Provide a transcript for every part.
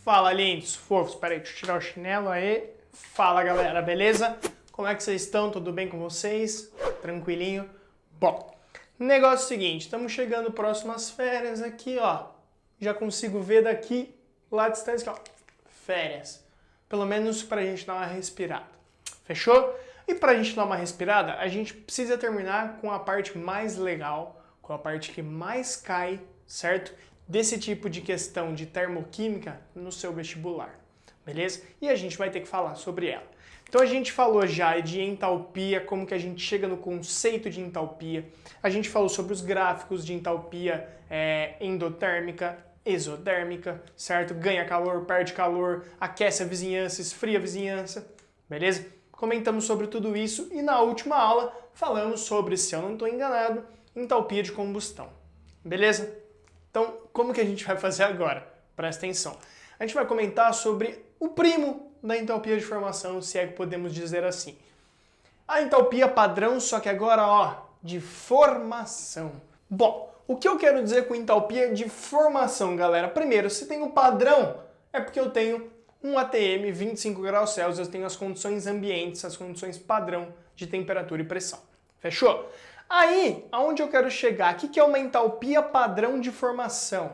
Fala, lindos, fofos. Peraí, deixa eu tirar o chinelo aí. Fala, galera, beleza? Como é que vocês estão? Tudo bem com vocês? Tranquilinho? Bom, negócio seguinte, estamos chegando próximo às férias aqui, ó. Já consigo ver daqui, lá à distância, ó, férias. Pelo menos pra gente dar uma respirada. Fechou? E pra gente dar uma respirada, a gente precisa terminar com a parte mais legal, com a parte que mais cai, certo? Desse tipo de questão de termoquímica no seu vestibular, beleza? E a gente vai ter que falar sobre ela. Então a gente falou já de entalpia, como que a gente chega no conceito de entalpia. A gente falou sobre os gráficos de entalpia endotérmica, exotérmica, certo? Ganha calor, perde calor, aquece a vizinhança, esfria a vizinhança, beleza? Comentamos sobre tudo isso e na última aula falamos sobre, se eu não estou enganado, entalpia de combustão, beleza? Então, como que a gente vai fazer agora? Presta atenção. A gente vai comentar sobre o primo da entalpia de formação, se é que podemos dizer assim. A entalpia padrão, só que agora, ó, de formação. Bom, o que eu quero dizer com entalpia de formação, galera? Primeiro, se tem o padrão, é porque eu tenho um ATM 25 graus Celsius, eu tenho as condições ambientes, as condições padrão de temperatura e pressão. Fechou? Aí, aonde eu quero chegar? O que é uma entalpia padrão de formação?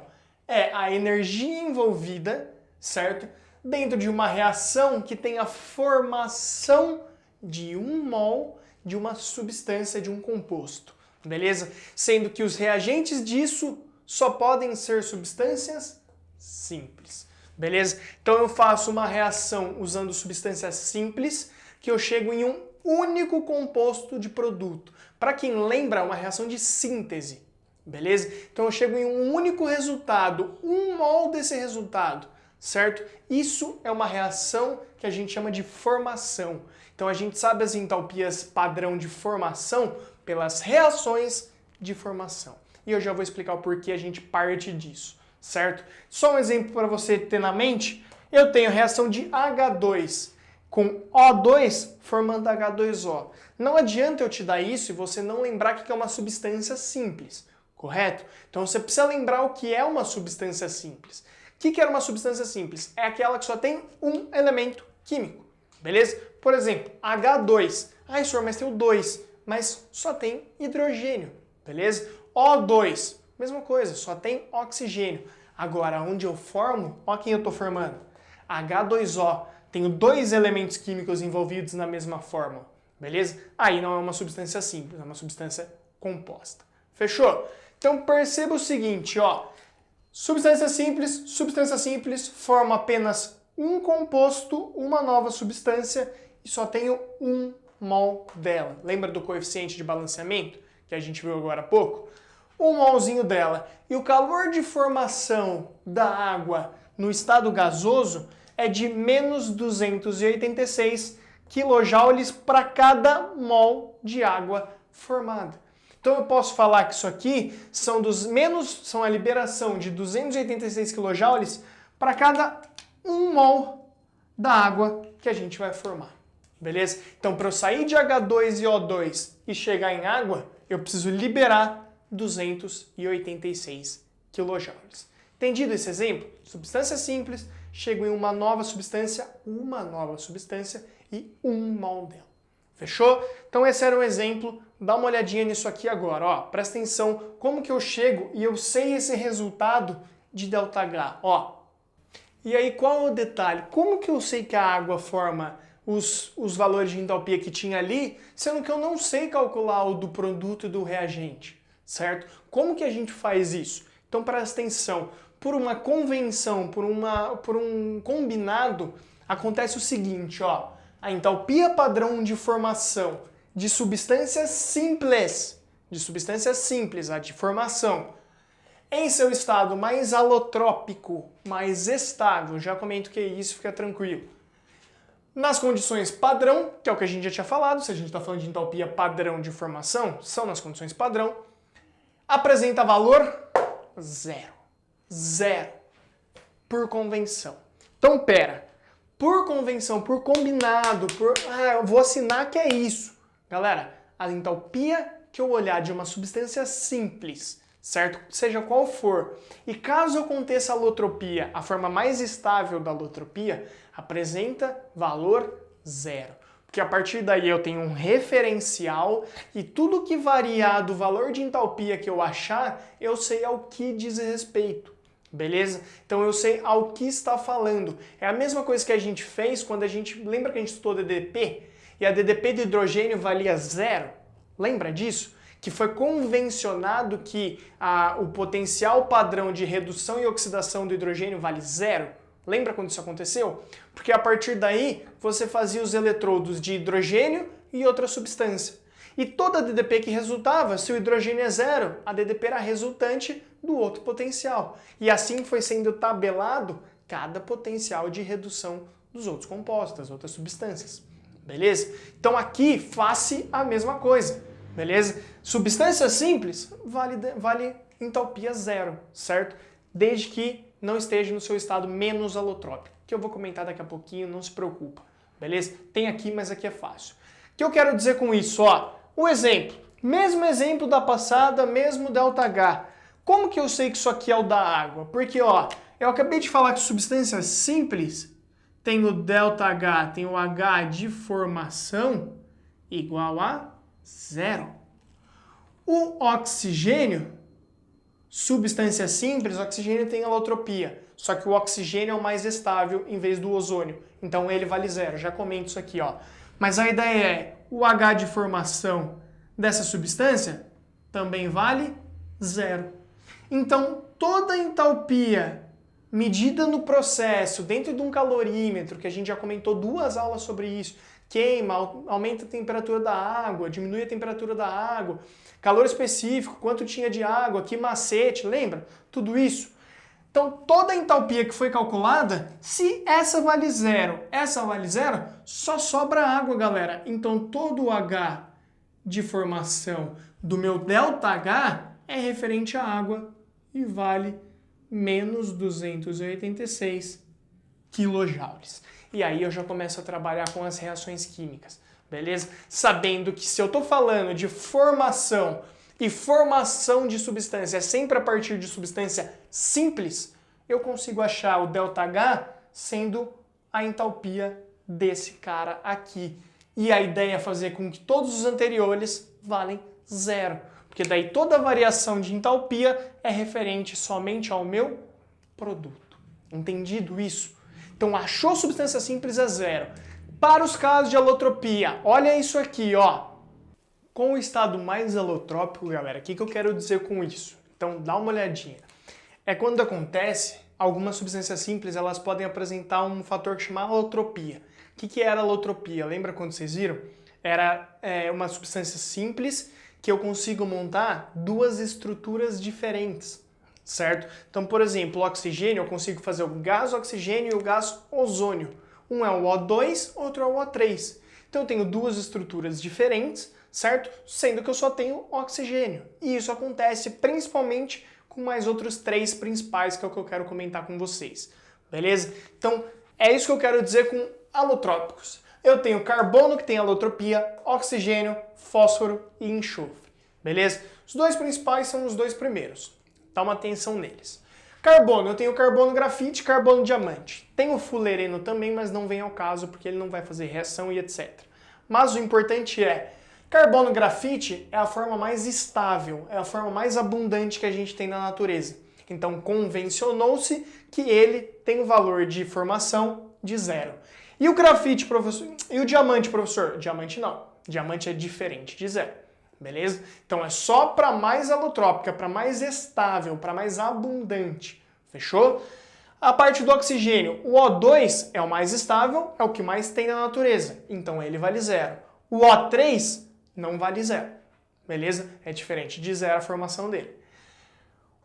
É a energia envolvida, certo? Dentro de uma reação que tem a formação de 1 mol de uma substância, de um composto, beleza? Sendo que os reagentes disso só podem ser substâncias simples, beleza? Então eu faço uma reação usando substâncias simples que eu chego em um único composto de produto. Para quem lembra, é uma reação de síntese, beleza? Então eu chego em um único resultado, 1 mol desse resultado, certo? Isso é uma reação que a gente chama de formação. Então a gente sabe as entalpias padrão de formação pelas reações de formação. E eu já vou explicar o porquê a gente parte disso, certo? Só um exemplo para você ter na mente, eu tenho reação de H2 com O2 formando H2O. Não adianta eu te dar isso e você não lembrar que é uma substância simples, correto? Então você precisa lembrar o que é uma substância simples. O que era uma substância simples? É aquela que só tem um elemento químico, beleza? Por exemplo, H2. Ah, senhor, mas tem o 2, mas só tem hidrogênio, beleza? O2, mesma coisa, só tem oxigênio. Agora, onde eu formo, olha quem eu estou formando. H2O. Tenho 2 elementos químicos envolvidos na mesma fórmula, beleza? Aí não é uma substância simples, é uma substância composta. Fechou? Então perceba o seguinte, ó. Substância simples forma apenas um composto, uma nova substância e só tenho 1 mol dela. Lembra do coeficiente de balanceamento que a gente viu agora há pouco? 1 molzinho dela. E o calor de formação da água no estado gasoso é de menos 286 kJ para cada mol de água formada. Então eu posso falar que isso aqui são a liberação de 286 kJ para cada 1 mol da água que a gente vai formar. Beleza? Então para eu sair de H2 e O2 e chegar em água, eu preciso liberar 286 kJ. Entendido esse exemplo? Substância simples, chego em uma nova substância e 1 mol dela. Fechou? Então esse era um exemplo, dá uma olhadinha nisso aqui agora, ó. Presta atenção como que eu chego e eu sei esse resultado de ΔH, ó. E aí qual é o detalhe? Como que eu sei que a água forma os valores de entalpia que tinha ali, sendo que eu não sei calcular o do produto e do reagente, certo? Como que a gente faz isso? Então presta atenção. Por uma convenção, por um combinado, acontece o seguinte, ó. A entalpia padrão de formação de substâncias simples, a de formação, em seu estado mais alotrópico, mais estável, já comento que é isso, fica tranquilo. Nas condições padrão, que é o que a gente já tinha falado, se a gente está falando de entalpia padrão de formação, são nas condições padrão, apresenta valor zero. Zero. Por convenção. Então, pera. Por convenção, por combinado, eu vou assinar que é isso. Galera, a entalpia que eu olhar de uma substância simples, certo? Seja qual for. E caso aconteça alotropia, a forma mais estável da alotropia apresenta valor zero. Porque a partir daí eu tenho um referencial e tudo que variar do valor de entalpia que eu achar, eu sei ao que diz respeito. Beleza? Então eu sei ao que está falando. É a mesma coisa que a gente fez quando a gente... Lembra que a gente estudou DDP? E a DDP de hidrogênio valia zero? Lembra disso? Que foi convencionado que o potencial padrão de redução e oxidação do hidrogênio vale zero. Lembra quando isso aconteceu? Porque a partir daí você fazia os eletrodos de hidrogênio e outra substância. E toda DDP que resultava, se o hidrogênio é zero, a DDP era resultante do outro potencial. E assim foi sendo tabelado cada potencial de redução dos outros compostos, das outras substâncias. Beleza? Então aqui faça a mesma coisa. Beleza? Substância simples vale entalpia zero, certo? Desde que não esteja no seu estado menos alotrópico, que eu vou comentar daqui a pouquinho, não se preocupa. Beleza? Tem aqui, mas aqui é fácil. O que eu quero dizer com isso? Ó, o exemplo. Mesmo exemplo da passada, mesmo ΔH. Como que eu sei que isso aqui é o da água? Porque, ó, eu acabei de falar que substância simples tem o ΔH, tem o H de formação igual a zero. O oxigênio, substância simples, o oxigênio tem alotropia. Só que o oxigênio é o mais estável em vez do ozônio. Então ele vale zero. Já comento isso aqui, ó. Mas a ideia é, o H de formação dessa substância também vale zero. Então toda entalpia medida no processo, dentro de um calorímetro, que a gente já comentou 2 aulas sobre isso, queima, aumenta a temperatura da água, diminui a temperatura da água, calor específico, quanto tinha de água, que macete, lembra? Tudo isso. Então, toda a entalpia que foi calculada, se essa vale zero, só sobra água, galera. Então, todo o H de formação do meu ΔH é referente à água e vale menos 286 quilojoules. E aí eu já começo a trabalhar com as reações químicas, beleza? Sabendo que se eu estou falando de formação e formação de substância sempre a partir de substância simples, eu consigo achar o ΔH sendo a entalpia desse cara aqui. E a ideia é fazer com que todos os anteriores valem zero. Porque daí toda variação de entalpia é referente somente ao meu produto. Entendido isso? Então achou substância simples é zero. Para os casos de alotropia, olha isso aqui, ó. Com o estado mais alotrópico, galera, o que eu quero dizer com isso? Então dá uma olhadinha. É quando acontece, algumas substâncias simples elas podem apresentar um fator que chama alotropia. O que era alotropia? Lembra quando vocês viram? Era uma substância simples que eu consigo montar 2 estruturas diferentes, certo? Então, por exemplo, o oxigênio, eu consigo fazer o gás oxigênio e o gás ozônio. Um é o O2, outro é o O3. Então eu tenho 2 estruturas diferentes, certo? Sendo que eu só tenho oxigênio. E isso acontece principalmente com mais outros 3 principais, que é o que eu quero comentar com vocês. Beleza? Então, é isso que eu quero dizer com alotrópicos. Eu tenho carbono, que tem alotropia, oxigênio, fósforo e enxofre. Beleza? Os 2 principais são os 2 primeiros. Dá uma atenção neles. Carbono, eu tenho carbono grafite e carbono diamante. Tem o fulereno também, mas não vem ao caso porque ele não vai fazer reação e etc. Mas o importante é, carbono grafite é a forma mais estável, é a forma mais abundante que a gente tem na natureza. Então convencionou-se que ele tem o valor de formação de zero. E o grafite, professor? E o diamante, professor? Diamante não. Diamante é diferente de zero. Beleza? Então é só para mais alotrópica, para mais estável, para mais abundante. Fechou? A parte do oxigênio, o O2 é o mais estável, é o que mais tem na natureza. Então ele vale zero. O O3 não vale zero. Beleza? É diferente de zero a formação dele.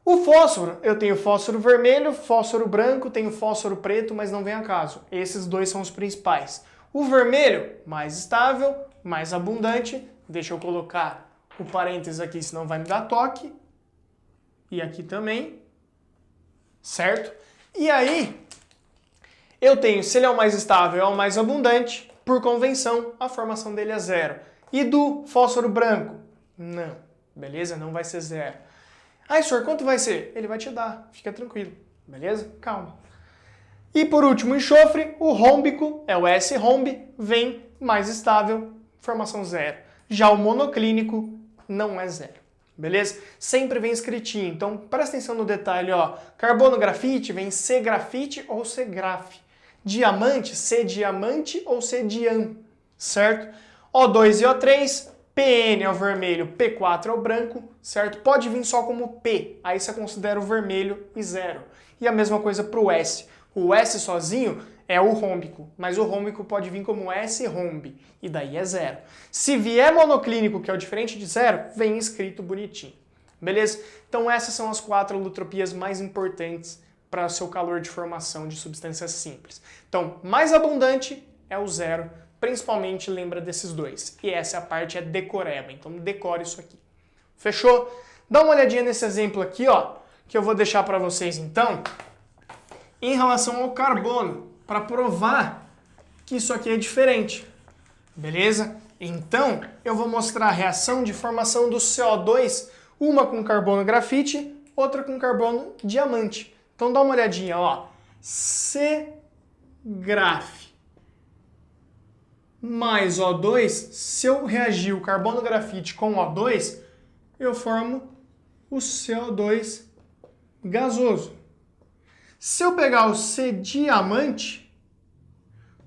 O fósforo, eu tenho fósforo vermelho, fósforo branco, tenho fósforo preto, mas não vem a caso. Esses 2 são os principais. O vermelho, mais estável, mais abundante. Deixa eu colocar o parênteses aqui, senão vai me dar toque. E aqui também. Certo? E aí, eu tenho, se ele é o mais estável, é o mais abundante, por convenção, a formação dele é zero. E do fósforo branco? Não. Beleza? Não vai ser zero. Ai, senhor, quanto vai ser? Ele vai te dar, fica tranquilo, beleza? Calma. E por último, o enxofre, o rômbico, é o S-romb, vem mais estável, formação 0. Já o monoclínico não é 0, beleza? Sempre vem escritinho, então presta atenção no detalhe, ó. Carbono grafite vem C-grafite ou C-graf. Diamante, C-diamante ou C-diam, certo? O2 e O3, PN é o vermelho, P4 é o branco, certo? Pode vir só como P, aí você considera o vermelho e 0. E a mesma coisa para o S. O S sozinho é o rômbico, mas o rômbico pode vir como S-romb, e daí é 0. Se vier monoclínico, que é o diferente de 0, vem escrito bonitinho, beleza? Então essas são as 4 allotropias mais importantes para o seu calor de formação de substâncias simples. Então, mais abundante é o 0, principalmente lembra desses dois. E essa parte é decoreba, então decore isso aqui. Fechou? Dá uma olhadinha nesse exemplo aqui, ó, que eu vou deixar para vocês então, em relação ao carbono, para provar que isso aqui é diferente, beleza? Então, eu vou mostrar a reação de formação do CO2, uma com carbono grafite, outra com carbono diamante. Então dá uma olhadinha, ó. C-graf mais O2, se eu reagir o carbono grafite com O2, eu formo o CO2 gasoso. Se eu pegar o C-diamante,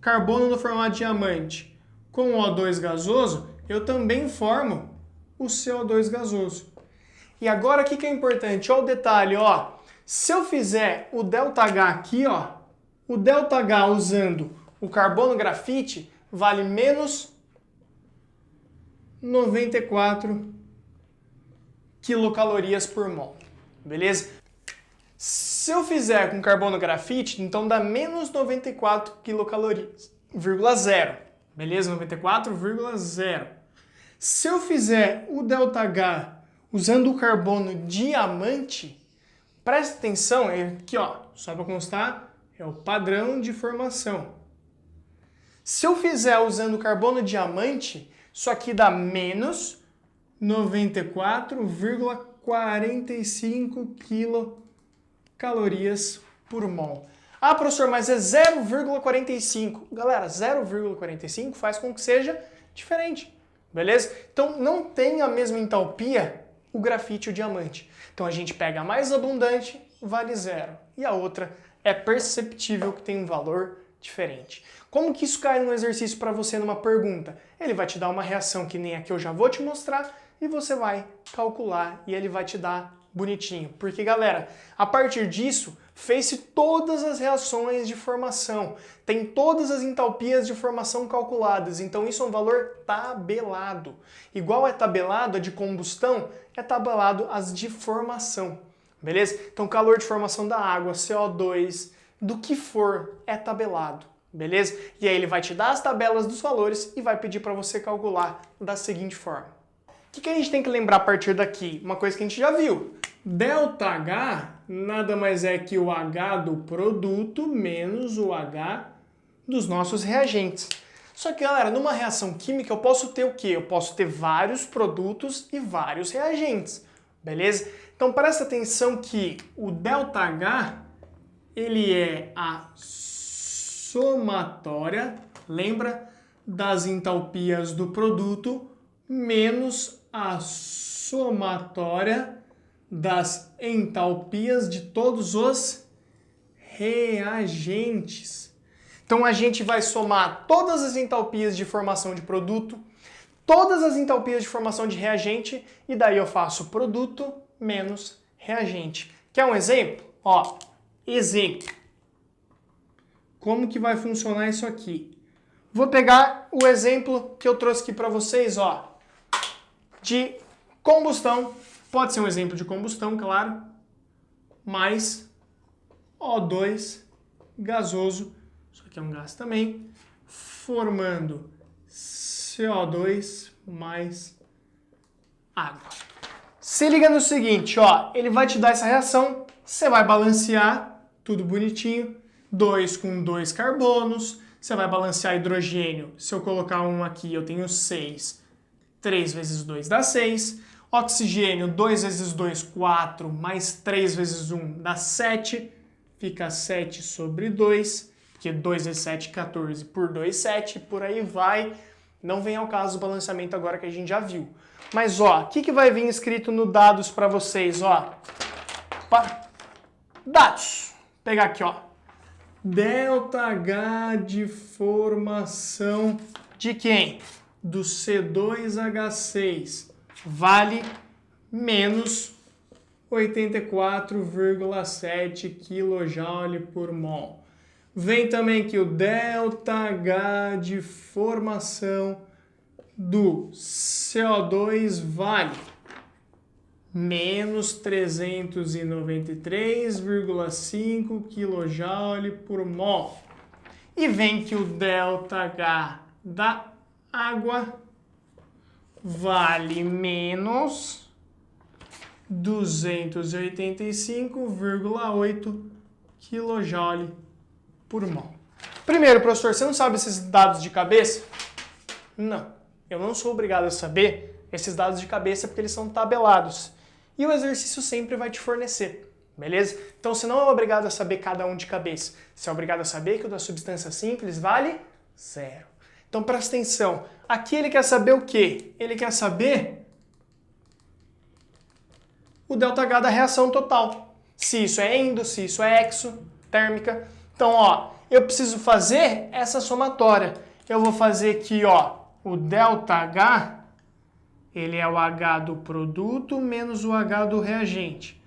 carbono no formato diamante, com o O2 gasoso, eu também formo o CO2 gasoso. E agora o que é importante? Olha o detalhe, ó. Se eu fizer o ΔH aqui, ó, o ΔH usando o carbono grafite vale menos 94 quilocalorias por mol, beleza? Se eu fizer com carbono grafite, então dá menos 94 quilocalorias, 0, beleza? 94,0. Se eu fizer o ΔH usando o carbono diamante, presta atenção, aqui ó, só para constar, é o padrão de formação. Se eu fizer usando o carbono diamante, isso aqui dá menos 94,45 quilocalorias por mol. Ah, professor, mas é 0,45. Galera, 0,45 faz com que seja diferente, beleza? Então não tem a mesma entalpia o grafite e o diamante. Então a gente pega a mais abundante, vale 0. E a outra é perceptível que tem um valor diferente. Como que isso cai num exercício para você numa pergunta? Ele vai te dar uma reação que nem a que eu já vou te mostrar e você vai calcular e ele vai te dar bonitinho. Porque, galera, a partir disso, fez-se todas as reações de formação. Tem todas as entalpias de formação calculadas. Então isso é um valor tabelado. Igual é tabelado a de combustão, é tabelado as de formação. Beleza? Então calor de formação da água, CO2, do que for, é tabelado. Beleza? E aí ele vai te dar as tabelas dos valores e vai pedir para você calcular da seguinte forma. O que a gente tem que lembrar a partir daqui? Uma coisa que a gente já viu. ΔH nada mais é que o H do produto menos o H dos nossos reagentes. Só que, galera, numa reação química eu posso ter o quê? Eu posso ter vários produtos e vários reagentes. Beleza? Então presta atenção que o ΔH ele é a somatória, lembra, das entalpias do produto menos a somatória das entalpias de todos os reagentes. Então a gente vai somar todas as entalpias de formação de produto, todas as entalpias de formação de reagente, e daí eu faço produto menos reagente. Quer um exemplo? Ó, exemplo. Como que vai funcionar isso aqui? Vou pegar o exemplo que eu trouxe aqui para vocês, ó, de combustão. Pode ser um exemplo de combustão, claro, mais O2 gasoso, isso aqui é um gás também, formando CO2 mais água. Se liga no seguinte, ó, ele vai te dar essa reação, você vai balancear, tudo bonitinho, 2 com 2 carbonos, você vai balancear hidrogênio, se eu colocar um aqui eu tenho 6, 3 vezes 2 dá 6, Oxigênio, 2 vezes 2, 4, mais 3 vezes 1 dá 7. Fica 7 sobre 2, porque 2 vezes 7, 14, por 2, 7, por aí vai. Não vem ao caso o balanceamento agora que a gente já viu. Mas, ó, o que vai vir escrito no dados para vocês, ó? Dados. Vou pegar aqui, ó. ΔH de formação de quem? Do C2H6 vale menos 84,7 kJ por mol. Vem também que o ΔH de formação do CO2 vale menos 393,5 kJ por mol. E vem que o ΔH da água vale menos 285,8 kJ por mol. Primeiro, professor, você não sabe esses dados de cabeça? Não, eu não sou obrigado a saber esses dados de cabeça porque eles são tabelados. E o exercício sempre vai te fornecer, beleza? Então você não é obrigado a saber cada um de cabeça. Você é obrigado a saber que o da substância simples vale 0. Então presta atenção. Aqui ele quer saber o quê? Ele quer saber o ΔH da reação total. Se isso é endo, se isso é exotérmica. Então, ó, eu preciso fazer essa somatória. Eu vou fazer aqui, ó, o ΔH, ele é o H do produto menos o H do reagente.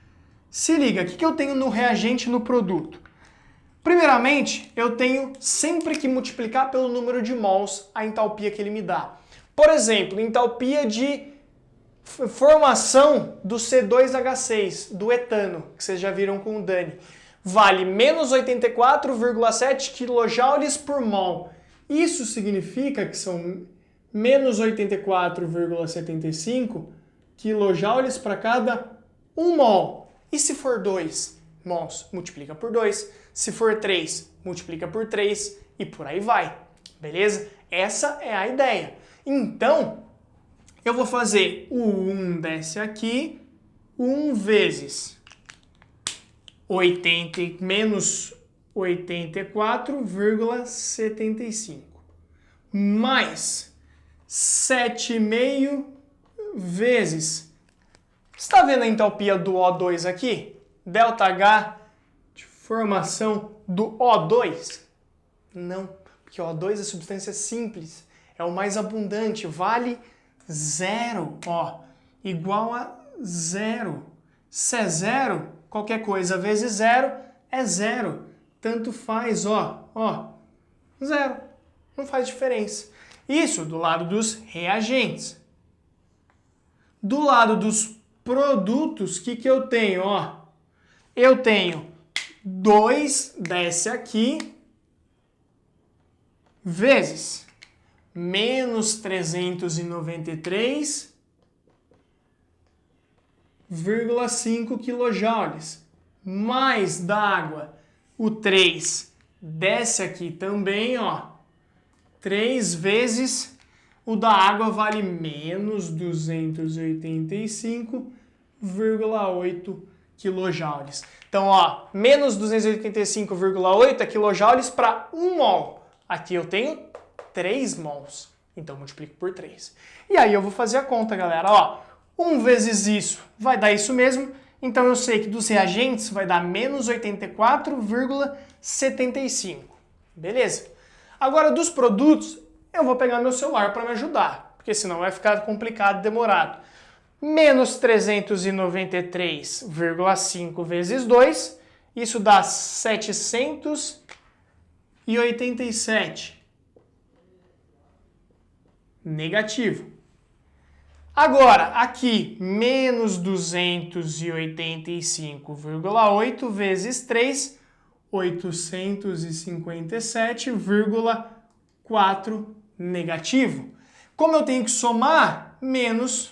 Se liga, o que eu tenho no reagente e no produto? Primeiramente, eu tenho sempre que multiplicar pelo número de mols a entalpia que ele me dá. Por exemplo, entalpia de formação do C2H6, do etano, que vocês já viram com o Dani, vale menos 84,7 kJ por mol. Isso significa que são menos 84,75 kJ para cada 1 mol. E se for 2 mols, multiplica por 2. Se for 3, multiplica por 3 e por aí vai. Beleza? Essa é a ideia. Então, eu vou fazer o 1 desce aqui, 1 vezes menos 84,75 mais 7,5 vezes. Está vendo a entalpia do O2 aqui? ΔH de formação do O2? Não, porque o O2 é substância simples, é o mais abundante, vale 0, ó, igual a 0. Se é 0, qualquer coisa vezes 0 é 0. Tanto faz, ó, 0. Não faz diferença. Isso do lado dos reagentes. Do lado dos produtos, o que eu tenho? Ó, eu tenho 2, desce aqui, vezes menos 393,5 kJ, mais da água, o 3 desce aqui também, ó, 3 vezes o da água vale menos 285,8 kJ. Então, ó, menos 285,8 kJ para 1 mol. Aqui eu tenho 3 mols. Então, multiplico por 3. E aí eu vou fazer a conta, galera. Ó, 1 vezes isso vai dar isso mesmo. Então, eu sei que dos reagentes vai dar menos 84,75. Beleza? Agora, dos produtos, eu vou pegar meu celular para me ajudar, porque senão vai ficar complicado e demorado. Menos 393,5 vezes 2, isso dá 787. Negativo. Agora, aqui, menos 285,8 vezes 3, 857,4 negativo. Como eu tenho que somar menos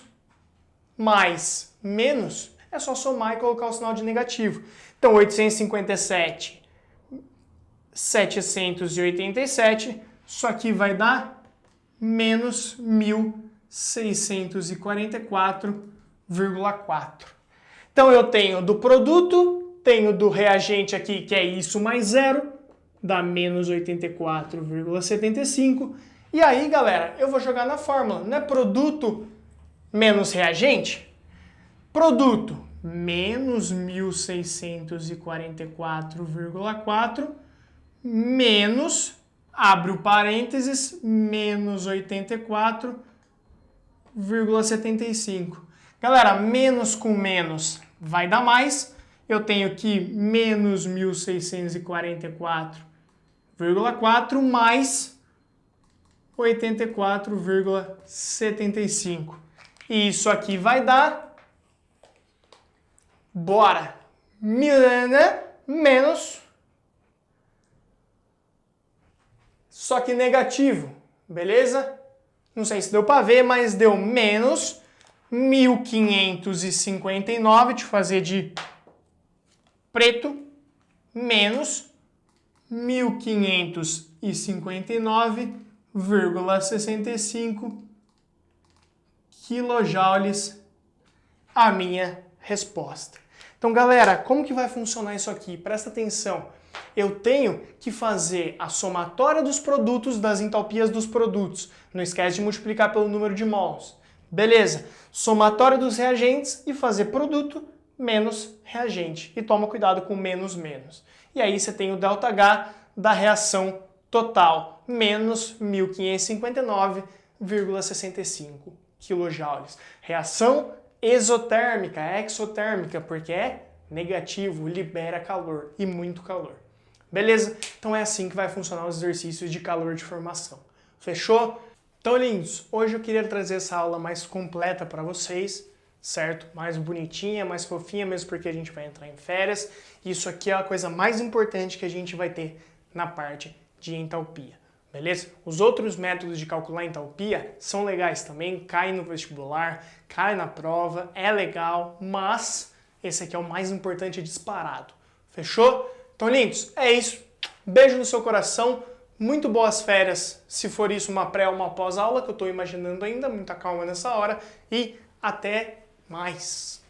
mais menos, é só somar e colocar o sinal de negativo. Então, 857, 787, isso aqui vai dar menos 1.644 Então eu tenho do produto, tenho do reagente aqui, que é isso mais 0, dá menos 84,75. E aí, galera, eu vou jogar na fórmula, não é produto menos reagente? Produto menos 1.644,4 menos, abre o parênteses, menos 84,75. Galera, menos com menos vai dar mais. Eu tenho aqui menos 1.644,4 mais 84,75. E isso aqui vai dar, bora, menos, só que negativo, beleza? Não sei se deu para ver, mas deu menos 1.559, deixa eu fazer de preto, menos 1.559,65 quilojoules a minha resposta. Então, galera, como que vai funcionar isso aqui? Presta atenção. Eu tenho que fazer a somatória dos produtos das entalpias dos produtos. Não esquece de multiplicar pelo número de mols. Beleza. Somatória dos reagentes e fazer produto menos reagente. E toma cuidado com menos menos. E aí você tem o ΔH da reação total, menos 1.559,65 quilojoules. Reação exotérmica, exotérmica, porque é negativo, libera calor e muito calor. Beleza? Então é assim que vai funcionar os exercícios de calor de formação. Fechou? Então, lindos, hoje eu queria trazer essa aula mais completa para vocês, certo? Mais bonitinha, mais fofinha, mesmo porque a gente vai entrar em férias. Isso aqui é a coisa mais importante que a gente vai ter na parte de entalpia. Beleza? Os outros métodos de calcular entalpia são legais também, caem no vestibular, caem na prova, é legal, mas esse aqui é o mais importante disparado. Fechou? Então, lindos, é isso. Beijo no seu coração, muito boas férias, se for isso uma pré ou uma pós-aula, que eu estou imaginando ainda, muita calma nessa hora, e até mais.